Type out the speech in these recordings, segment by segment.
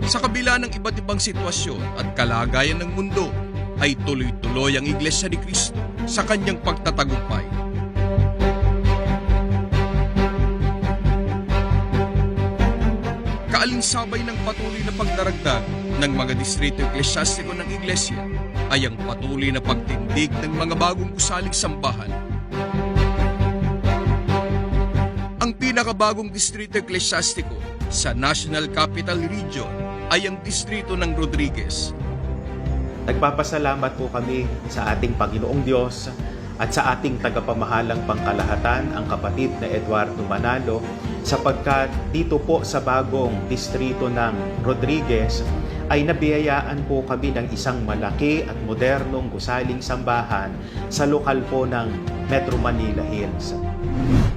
Sa kabila ng iba't ibang sitwasyon at kalagayan ng mundo, ay tuloy-tuloy ang Iglesia ni Cristo sa kanyang pagtatagumpay. Kaalinsabay ng patuloy na pagdaragdag ng mga distrito eklesyastiko ng Iglesia ay ang patuloy na pagtindig ng mga bagong gusaling sambahan. Ang pinakabagong distrito eklesyastiko sa National Capital Region ay ang distrito ng Rodriguez. Nagpapasalamat po kami sa ating Panginoong Diyos at sa ating tagapamahalang pangkalahatan, ang kapatid na Eduardo Manalo, sapagkat dito po sa bagong distrito ng Rodriguez ay nabiyayaan po kami ng isang malaki at modernong gusaling sambahan sa lokal po ng Metro Manila Hills.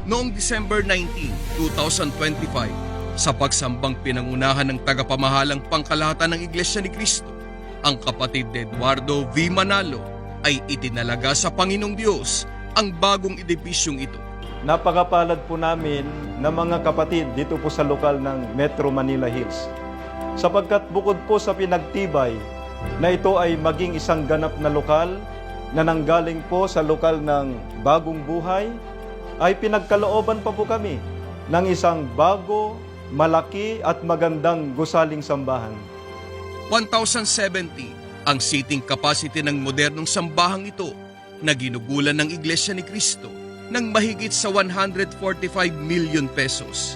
Noong December 19, 2025, sa pagsambang pinangunahan ng tagapamahalang pangkalahatan ng Iglesia ni Cristo, ang kapatid na Eduardo V. Manalo ay itinalaga sa Panginoong Diyos ang bagong edipisyong ito. Napakapalad po namin na mga kapatid dito po sa lokal ng Metro Manila Hills. Sapagkat bukod po sa pinagtibay na ito ay maging isang ganap na lokal na nanggaling po sa lokal ng Bagong Buhay, ay pinagkalooban pa po kami ng isang bago, malaki at magandang gusaling sambahan. 1,070 ang seating capacity ng modernong sambahang ito na ginugulan ng Iglesia ni Cristo ng mahigit sa 145 million pesos.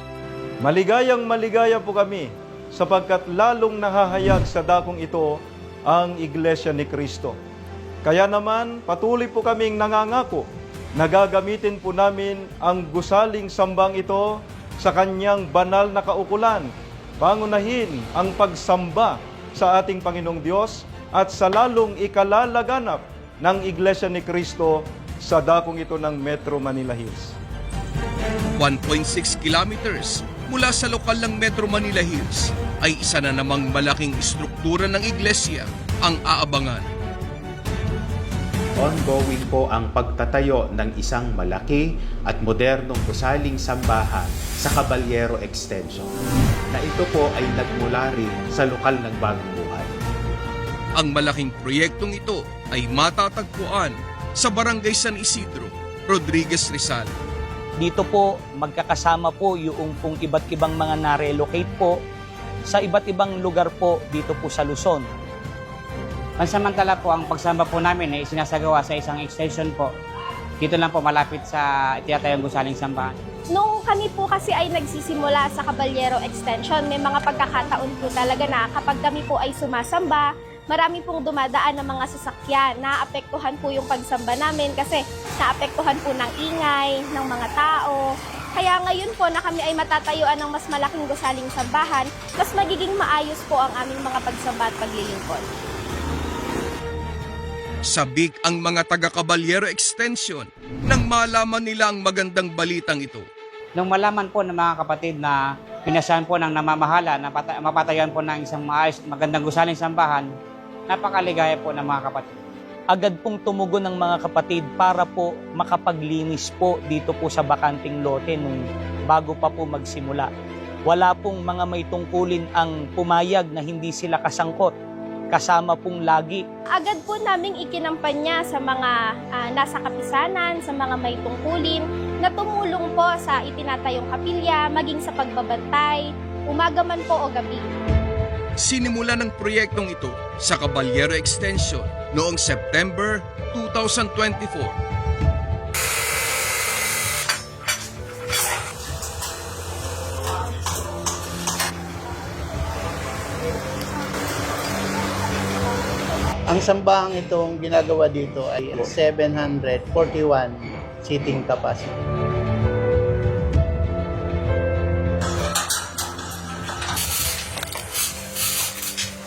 Maligayang maligaya po kami sapagkat lalong nahahayag sa dakong ito ang Iglesia ni Cristo. Kaya naman patuloy po kaming nangangako na gagamitin po namin ang gusaling sambang ito sa kanyang banal na kaukulan, pangunahin ang pagsamba sa ating Panginoong Diyos at sa lalong ikalalaganap ng Iglesia ni Cristo sa dakong ito ng Metro Manila Hills. 1.6 kilometers mula sa lokal ng Metro Manila Hills ay isa na namang malaking istruktura ng iglesia ang aabangan. Ongoing po ang pagtatayo ng isang malaki at modernong gusaling sambahan sa Caballero Extension, na ito po ay nagmula rin sa lokal ng Bagong Buhay. Ang malaking proyektong ito ay matatagpuan sa Barangay San Isidro, Rodriguez, Rizal. Dito po magkakasama po yung pong iba't ibang mga na-relocate po sa iba't ibang lugar po dito po sa Luzon. Pansamantala po, ang pagsamba po namin ay sinasagawa sa isang extension po. Dito lang po malapit sa tinatayong gusaling sambahan. Nung kami po kasi ay nagsisimula sa Caballero Extension, may mga pagkakataon po talaga na kapag kami po ay sumasamba, marami pong dumadaan ng mga sasakyan. Naapektuhan po yung pagsamba namin kasi naapektuhan po ng ingay, ng mga tao. Kaya ngayon po na kami ay matatayuan ng mas malaking gusaling sambahan, mas magiging maayos po ang aming mga pagsamba at paglilingkod. Sabik ang mga taga-Caballero Extension nang malaman nila ang magandang balitang ito. Nung malaman po ng mga kapatid na pinasahan po ng namamahala na mapatayan po ng isang maayos, magandang gusaling sambahan, napakaligaya po ng mga kapatid. Agad pong tumugon ng mga kapatid para po makapaglinis po dito po sa bakanting lote nung bago pa po magsimula. Wala pong mga may tungkulin ang pumayag na hindi sila kasangkot. Kasama pong lagi. Agad po naming ikinampanya sa mga nasa kapisanan, sa mga may tungkulin, na tumulong po sa itinatayong kapilya, maging sa pagbabantay, umaga man po o gabi. Sinimula ng proyektong ito sa Caballero Extension noong September 2024. Ang sambahang itong ginagawa dito ay 741 seating capacity.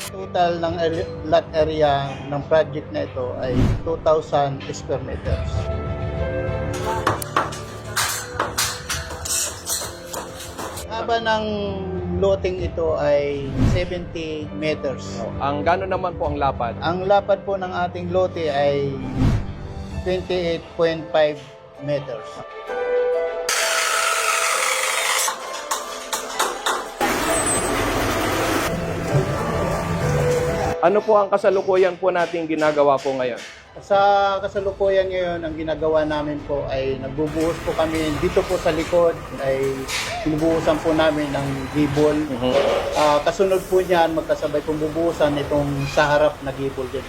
Total ng lot area ng project na ito ay 2,000 square meters. Haba ng loting ito ay 70 meters. Ang gano'n naman po ang lapad? Ang lapad po ng ating lote ay 28.5 meters. Ano po ang kasalukuyan po natin ginagawa po ngayon? Sa kasalukuyan ngayon, ang ginagawa namin po ay nagbubuhos po kami dito po sa likod, ay binubuhusan po namin ng gibol. Kasunod po niyan, magkasabay pong bubuhusan itong sa harap na gibol din.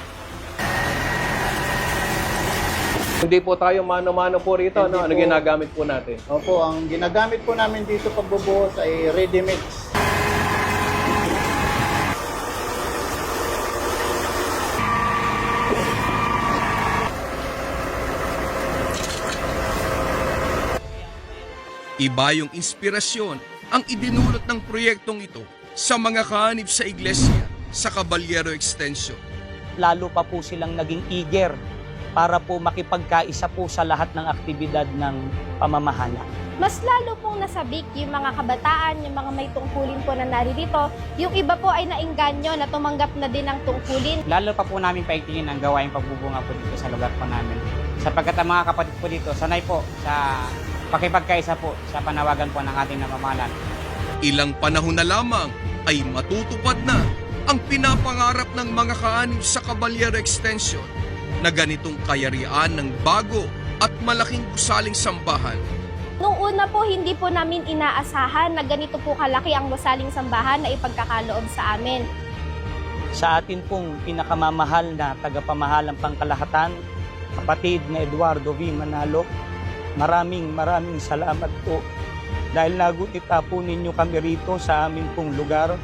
Hindi po tayo mano-mano po rito, Hindi no? Ano po. ginagamit po natin? Opo, ang ginagamit po namin dito pagbubuhos ay ready mix. Iba yung inspirasyon ang idinulot ng proyektong ito sa mga kaanib sa iglesia sa Caballero Extension. Lalo pa po silang naging eager para po makipagkaisa po sa lahat ng aktibidad ng pamamahala. Mas lalo pong nasabik yung mga kabataan, yung mga may tungkulin po na naririto. Yung iba po ay nainganyo na tumanggap na din ng tungkulin. Lalo pa po namin paigtingin ang gawaing pagbubunga po dito sa lugar po namin. Sapagkat ang mga kapatid po dito, sanay po sa pakipagkaisa po sa panawagan po ng ating namamahalan. Ilang panahon na lamang ay matutupad na ang pinapangarap ng mga kaanib sa Caballero Extension na ganitong kayarian ng bago at malaking gusaling sambahan. Nung una po, hindi po namin inaasahan na ganito po kalaki ang gusaling sambahan na ipagkakaloob sa amin. Sa atin pong pinakamamahal na tagapamahalang pangkalahatan, kapatid na Eduardo V. Manalo, maraming salamat po dahil nagutita po ninyo kami rito sa amin pong lugar.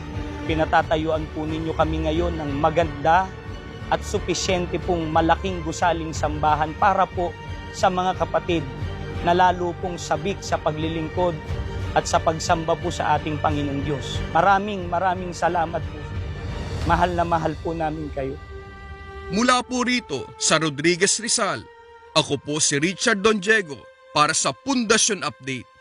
Pinatatayuan po ninyo kami ngayon ng maganda at supisyente pong malaking gusaling sambahan para po sa mga kapatid na lalo pong sabik sa paglilingkod at sa pagsamba po sa ating Panginoong Diyos. Maraming salamat po. Mahal na mahal po namin kayo. Mula po rito sa Rodriguez Rizal, ako po si Richard Don Diego para sa Pundasyon Update.